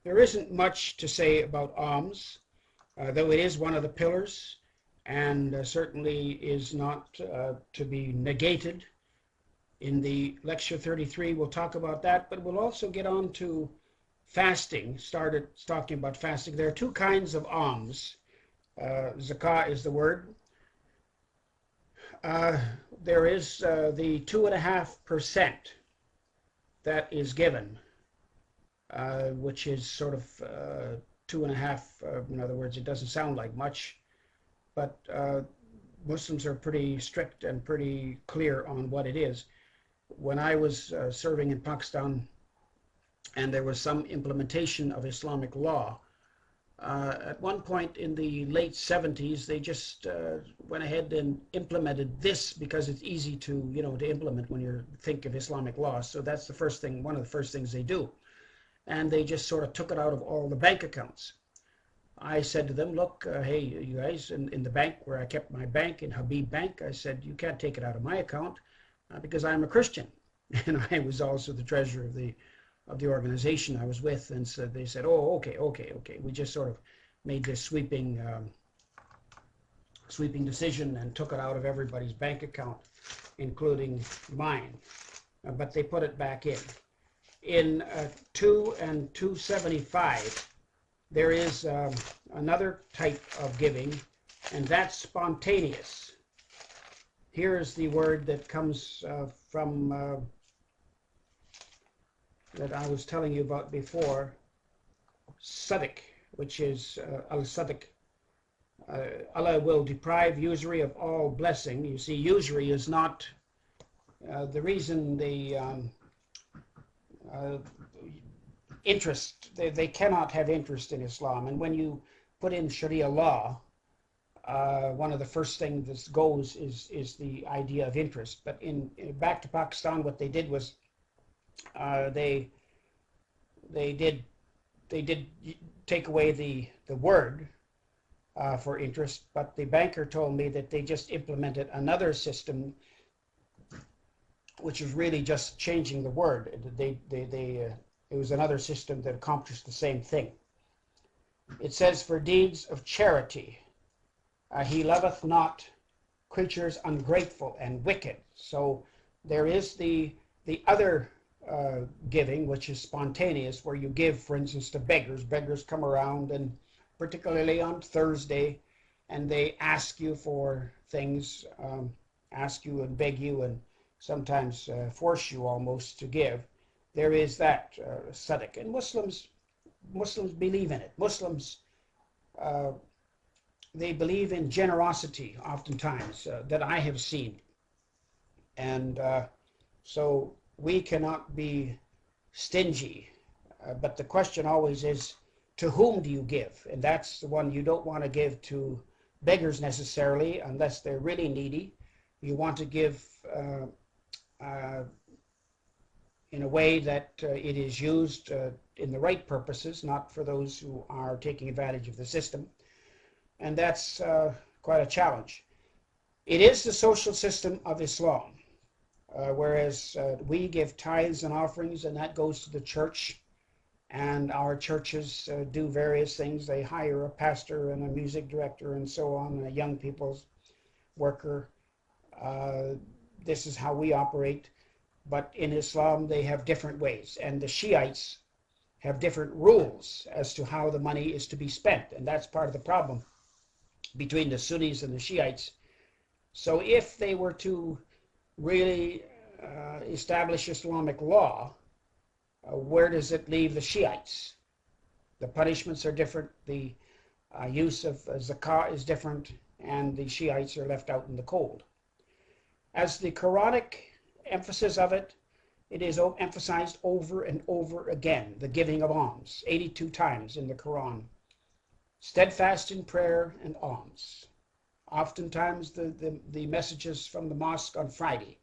There isn't much to say about alms, though it is one of the pillars and certainly is not to be negated. In the lecture 33, we'll talk about that, but we'll also get on to fasting. Started talking about fasting. There are two kinds of alms. Zakah is the word. There is the 2.5% that is given, which is sort of 2.5. In other words, it doesn't sound like much, but Muslims are pretty strict and pretty clear on what it is. When I was serving in Pakistan and there was some implementation of Islamic law, at one point in the late 70s, they just went ahead and implemented this because it's easy to, to implement when you think of Islamic law. So that's the first thing, one of the first things they do. And they just sort of took it out of all the bank accounts. I said to them, look, hey, you guys, in the bank where I kept my bank, in Habib Bank, I said, you can't take it out of my account because I'm a Christian. And I was also the treasurer of the organization I was with, and so they said, "Oh, okay." We just sort of made this sweeping decision and took it out of everybody's bank account, including mine. But they put it back in. In 2 and 275, there is another type of giving, and that's spontaneous. Here is the word that comes from that I was telling you about before, Sadiq, which is al-Sadiq. Allah will deprive usury of all blessing. You see, usury is not the reason the interest, they cannot have interest in Islam. And when you put in Sharia law, one of the first things that goes is the idea of interest. But back to Pakistan, what they did was they did take away the word for interest, but the banker told me that they just implemented another system, which is really just changing the word. It was another system that accomplished the same thing. It says, for deeds of charity, he loveth not creatures ungrateful and wicked. So there is the other giving, which is spontaneous, where you give, for instance, to beggars. Beggars come around, and particularly on Thursday, and they ask you for things, ask you and beg you, and sometimes force you almost to give. There is that Sadiq, and Muslims believe in it. Muslims, they believe in generosity oftentimes, that I have seen, and so we cannot be stingy, but the question always is, to whom do you give? And that's the one. You don't want to give to beggars necessarily unless they're really needy. You want to give in a way that it is used in the right purposes, not for those who are taking advantage of the system. And that's quite a challenge. It is the social system of Islam. Whereas we give tithes and offerings, and that goes to the church, and our churches do various things. They hire a pastor and a music director and so on, and a young people's worker. This is how we operate. But in Islam, they have different ways, and the Shiites have different rules as to how the money is to be spent, and that's part of the problem between the Sunnis and the Shiites. So if they were to really establish Islamic law, where does it leave the Shiites? The punishments are different, the use of zakah is different, and the Shiites are left out in the cold. As the Quranic emphasis of it, it is emphasized over and over again, the giving of alms, 82 times in the Quran. Steadfast in prayer and alms. Oftentimes the messages from the mosque on Friday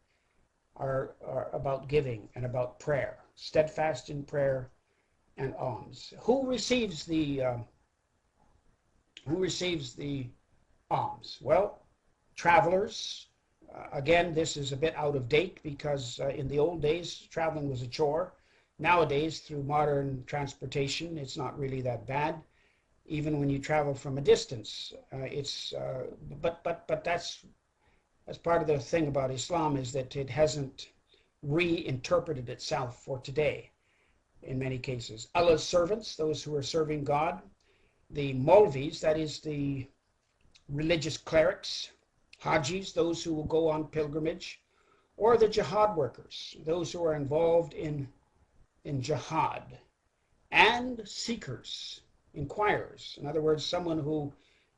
are about giving and about prayer. Steadfast in prayer and alms. Who receives the alms? Well, travelers. Again, this is a bit out of date because in the old days, traveling was a chore. Nowadays, through modern transportation, it's not really that bad. Even when you travel from a distance, but that's part of the thing about Islam, is that it hasn't reinterpreted itself for today in many cases. Allah's servants, those who are serving God, the Maulvis, that is the religious clerics, Hajis, those who will go on pilgrimage, or the jihad workers, those who are involved in jihad, and seekers, inquirers. In other words, someone who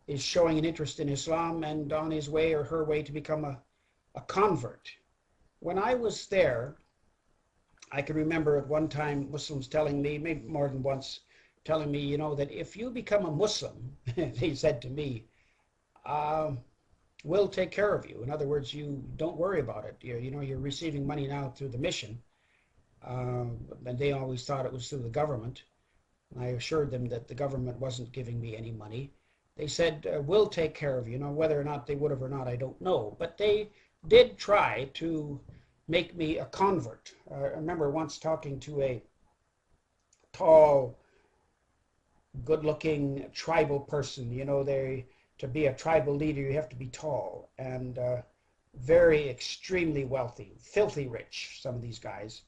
is showing an interest in Islam and on his way or her way to become a convert. When I was there, I can remember at one time Muslims telling me, maybe more than once, telling me, that if you become a Muslim, they said to me, we'll take care of you. In other words, you don't worry about it. You're receiving money now through the mission. And they always thought it was through the government. And I assured them that the government wasn't giving me any money. They said, we'll take care of you. Whether or not they would have or not, I don't know. But they did try to make me a convert. I remember once talking to a tall, good-looking tribal person. To be a tribal leader, you have to be tall and very extremely wealthy, filthy rich, some of these guys.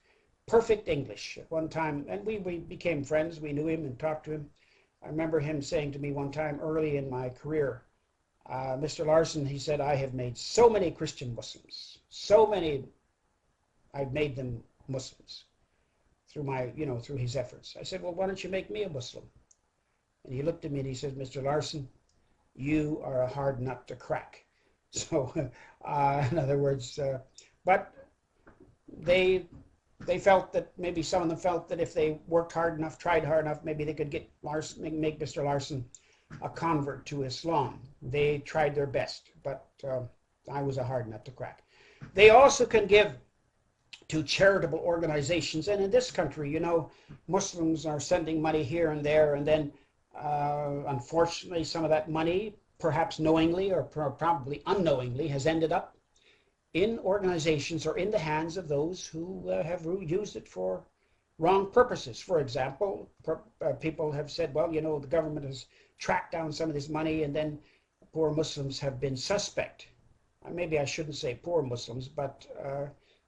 Perfect English at one time, and we became friends. We knew him and talked to him. I remember him saying to me one time early in my career, Mr. Larson, he said, I have made so many Christian Muslims, so many, I've made them Muslims through his efforts. I said, well, why don't you make me a Muslim? And he looked at me and he said, Mr. Larson, you are a hard nut to crack. So, in other words, but they felt that, maybe some of them felt that if they worked hard enough, tried hard enough, maybe they could get make Mr. Larson a convert to Islam. They tried their best, but I was a hard nut to crack. They also can give to charitable organizations, and in this country, Muslims are sending money here and there, and then unfortunately, some of that money, perhaps knowingly or probably unknowingly, has ended up in organizations or in the hands of those who have used it for wrong purposes. For example, people have said, well, the government has tracked down some of this money, and then poor Muslims have been suspect. Maybe I shouldn't say poor Muslims, but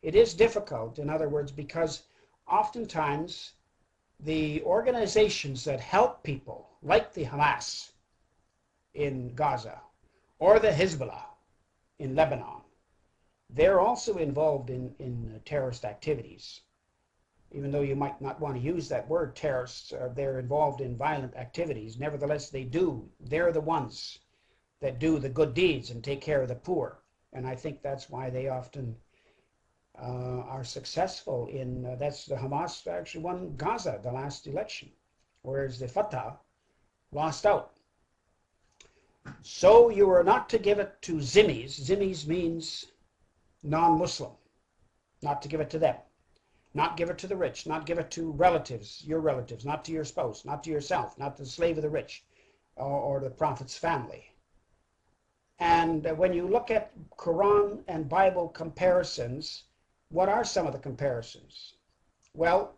it is difficult, in other words, because oftentimes the organizations that help people, like the Hamas in Gaza or the Hezbollah in Lebanon, they're also involved in terrorist activities. Even though you might not want to use that word, terrorists, they're involved in violent activities. Nevertheless, they're the ones that do the good deeds and take care of the poor. And I think that's why they often are successful that's the Hamas actually won Gaza the last election, whereas the Fatah lost out. So you are not to give it to Zimmis. Zimmis means non-Muslim. Not to give it to them. Not give it to the rich. Not give it to relatives, your relatives. Not to your spouse. Not to yourself. Not to the slave of the rich or the prophet's family. And when you look at Quran and Bible comparisons, what are some of the comparisons? Well,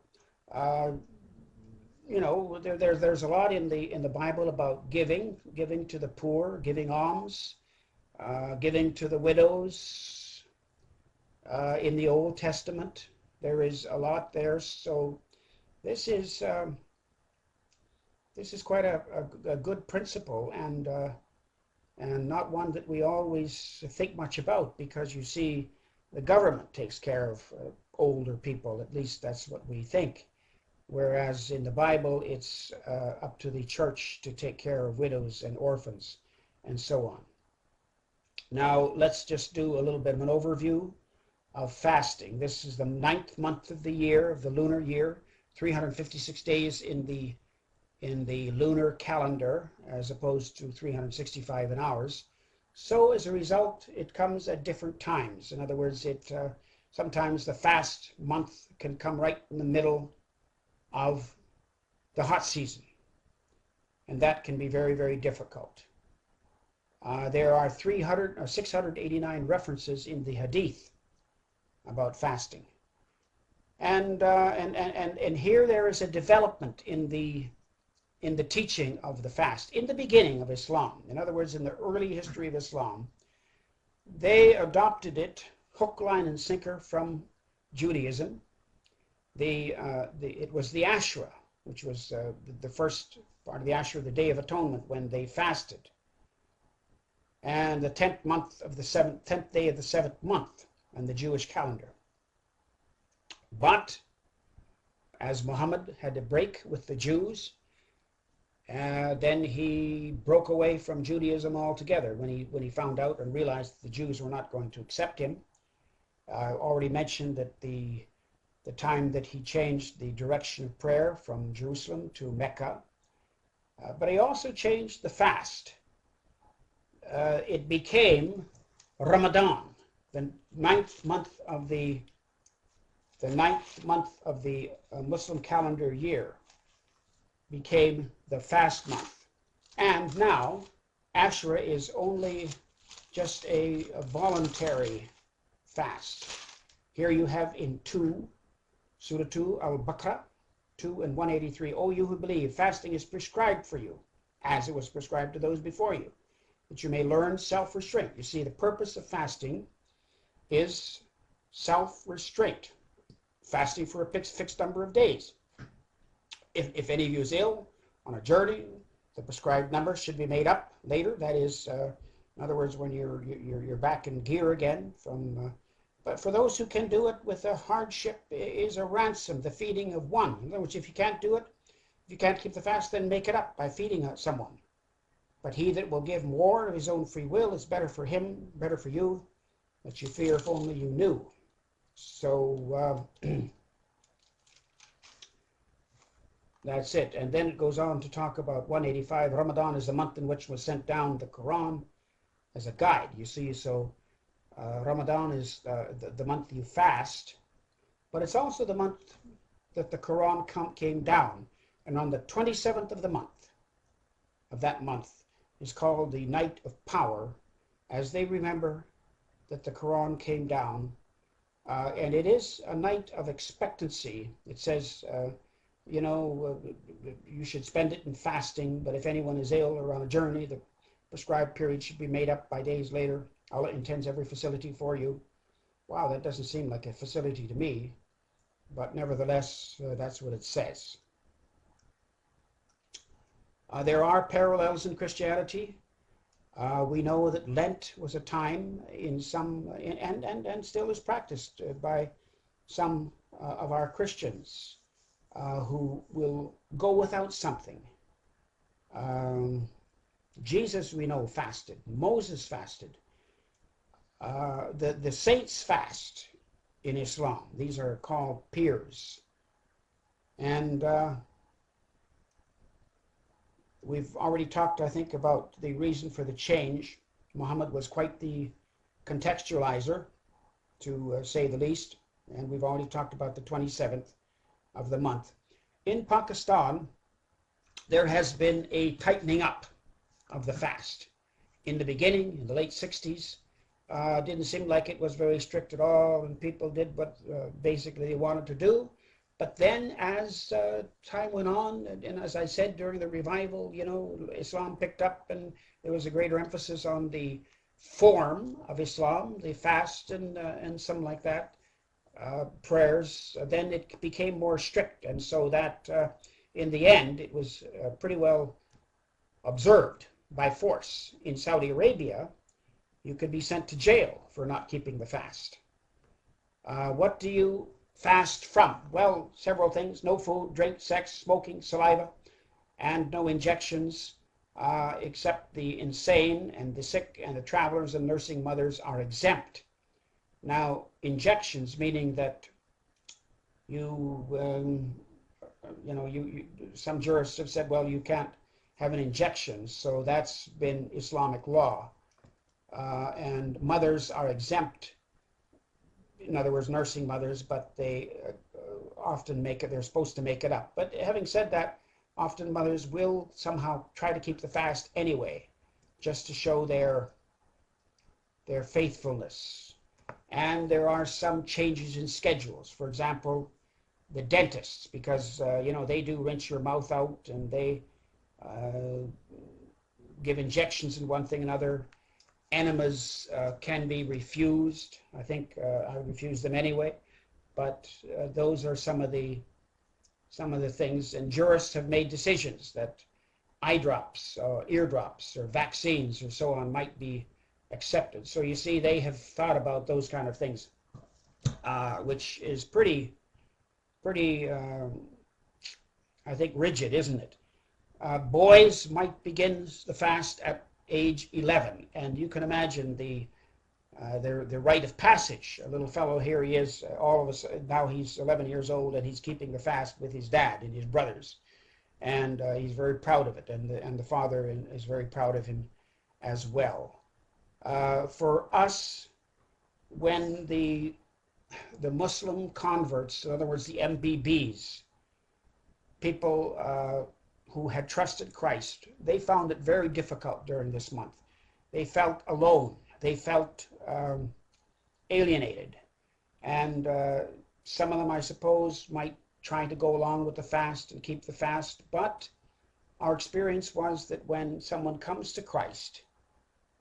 there's a lot in the Bible about giving to the poor, giving alms, giving to the widows. In the Old Testament, there is a lot there. So this is quite a good principle, and not one that we always think much about, because you see, the government takes care of older people. At least that's what we think. Whereas in the Bible, it's up to the church to take care of widows and orphans and so on. Now, let's just do a little bit of an overview of fasting. This is the 9th month of the year, of the lunar year, 356 days in the lunar calendar, as opposed to 365 in ours. So as a result, it comes at different times. In other words, sometimes the fast month can come right in the middle of the hot season, and that can be very, very difficult. There are 689 references in the Hadith about fasting. And here there is a development in the teaching of the fast in the beginning of Islam. In other words, in the early history of Islam, they adopted it hook, line, and sinker from Judaism. It was the Ashura, which was the first part of the Ashura, the Day of Atonement, when they fasted, and the 10th day of the 7th month on the Jewish calendar. But as Muhammad had a break with the Jews, then he broke away from Judaism altogether when he found out and realized the Jews were not going to accept him. I already mentioned that the time that he changed the direction of prayer from Jerusalem to Mecca, but he also changed the fast. It became Ramadan, the ninth month of the Muslim calendar year, became the fast month. And now Ashura is only just a voluntary fast. Here you have in Surah 2, Al-Baqarah 2 and 183, O you who believe, fasting is prescribed for you, as it was prescribed to those before you, that you may learn self-restraint. You see, the purpose of fasting is self-restraint. Fasting for a fixed number of days. If any of you is ill on a journey, the prescribed number should be made up later. That is, in other words, when you're back in gear again. But for those who can do it, with a hardship is a ransom, the feeding of one. In other words, if you can't do it, if you can't keep the fast, then make it up by feeding someone. But he that will give more of his own free will is better for him, better for you, that you fear if only you knew. So that's it. And then it goes on to talk about 185. Ramadan is the month in which was sent down the Quran as a guide. You see, so Ramadan is the month you fast, but it's also the month that the Quran came down. And on the 27th of the month, of that month, is called the Night of Power, as they remember that the Quran came down. And it is a night of expectancy. It says, you should spend it in fasting, but if anyone is ill or on a journey, the prescribed period should be made up by days later. Allah intends every facility for you. Wow, that doesn't seem like a facility to me, but nevertheless, that's what it says. There are parallels in Christianity. We know that Lent was a time in some, and still is practiced by some of our Christians who will go without something. Jesus, we know, fasted. Moses fasted. The saints fast in Islam. These are called pirs. And we've already talked, I think, about the reason for the change. Muhammad was quite the contextualizer, to say the least, and we've already talked about the 27th of the month. In Pakistan, there has been a tightening up of the fast. In the beginning, in the late 60s, didn't seem like it was very strict at all, and people did what basically they wanted to do. But then as time went on, and as I said, during the revival, Islam picked up, and there was a greater emphasis on the form of Islam, the fast and something like that, prayers. Then it became more strict, and so that in the end it was pretty well observed by force. In Saudi Arabia, you could be sent to jail for not keeping the fast. What do you fast from? Well, several things: no food, drink, sex, smoking, saliva, and no injections, except the insane and the sick and the travelers and nursing mothers are exempt. Now, injections, meaning that some jurists have said, well, you can't have an injection, so that's been Islamic law. And mothers are exempt. In other words, nursing mothers, but they often they're supposed to make it up. But having said that, often mothers will somehow try to keep the fast anyway, just to show their faithfulness. And there are some changes in schedules. For example, the dentists, because you know, they do rinse your mouth out, and they give injections and one thing and another. Enemas can be refused. I think I refuse them anyway, but those are some of the things. And jurists have made decisions that eye drops, ear drops, or vaccines, or so on might be accepted. So you see, they have thought about those kind of things, which is pretty, I think, rigid, isn't it? Boys might begin the fast at age 11, and you can imagine the rite of passage. A little fellow, here he is, all of us, now he's 11 years old, and he's keeping the fast with his dad and his brothers, and he's very proud of it, and the father is very proud of him as well. For us, when the Muslim converts, in other words, the MBBs, people who had trusted Christ, they found it very difficult during this month. They felt alone. They felt alienated. And some of them, I suppose, might try to go along with the fast and keep the fast. But our experience was that when someone comes to Christ,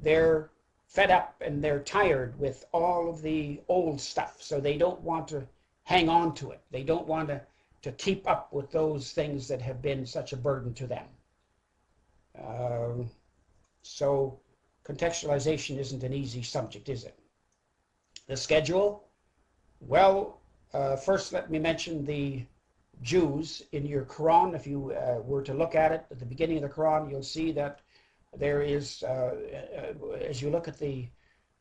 they're fed up and they're tired with all of the old stuff. So they don't want to hang on to it. They don't want to keep up with those things that have been such a burden to them. So contextualization isn't an easy subject, is it? The schedule? Well, first let me mention the Jews in your Quran. If you were to look at it at the beginning of the Quran, you'll see that there is, as you look at the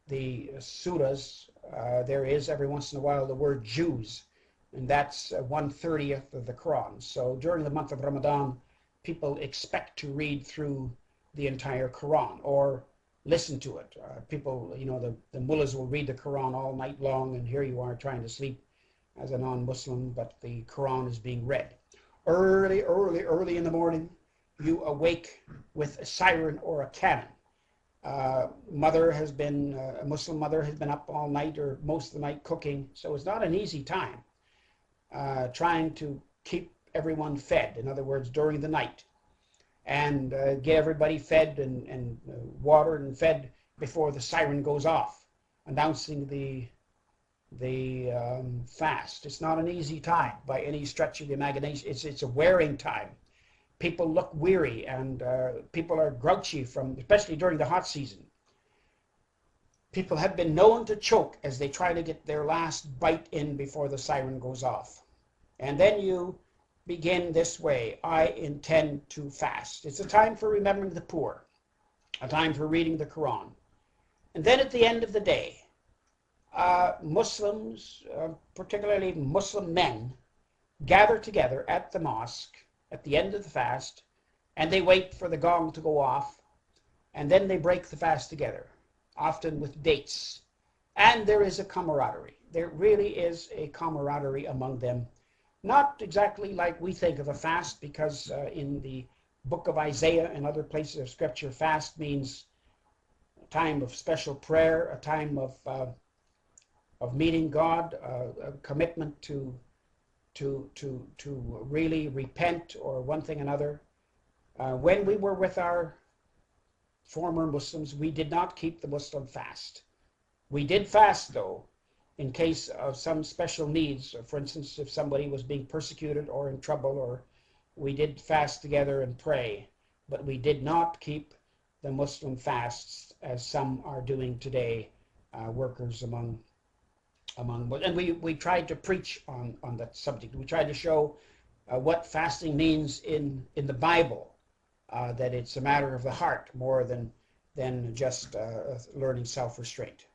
surahs, there is every once in a while the word Jews, and that's 1/30 of the Quran. So during the month of Ramadan, people expect to read through the entire Quran or listen to it. People, you know, the mullahs will read the Quran all night long, and here you are trying to sleep as a non-Muslim, but the Quran is being read. Early in the morning, you awake with a siren or a cannon. A Muslim mother has been up all night or most of the night cooking, so it's not an easy time. Trying to keep everyone fed, in other words, during the night, and get everybody fed and watered and fed before the siren goes off, announcing the fast. It's not an easy time by any stretch of the imagination. It's a wearing time. People look weary, and people are grouchy especially during the hot season. People have been known to choke as they try to get their last bite in before the siren goes off. And then you begin this way: I intend to fast. It's a time for remembering the poor, a time for reading the Quran. And then at the end of the day, Muslims, particularly Muslim men, gather together at the mosque at the end of the fast, and they wait for the gong to go off, and then they break the fast together, often with dates. And there is a camaraderie. There really is a camaraderie among them. Not exactly like we think of a fast, because in the book of Isaiah and other places of Scripture, fast means a time of special prayer, a time of meeting God, a commitment to really repent or one thing or another. When we were with our former Muslims, we did not keep the Muslim fast. We did fast, though, in case of some special needs. For instance, if somebody was being persecuted or in trouble, or we did fast together and pray, but we did not keep the Muslim fasts as some are doing today, workers among and we tried to preach on that subject. We tried to show what fasting means in the Bible, that it's a matter of the heart more than just learning self-restraint.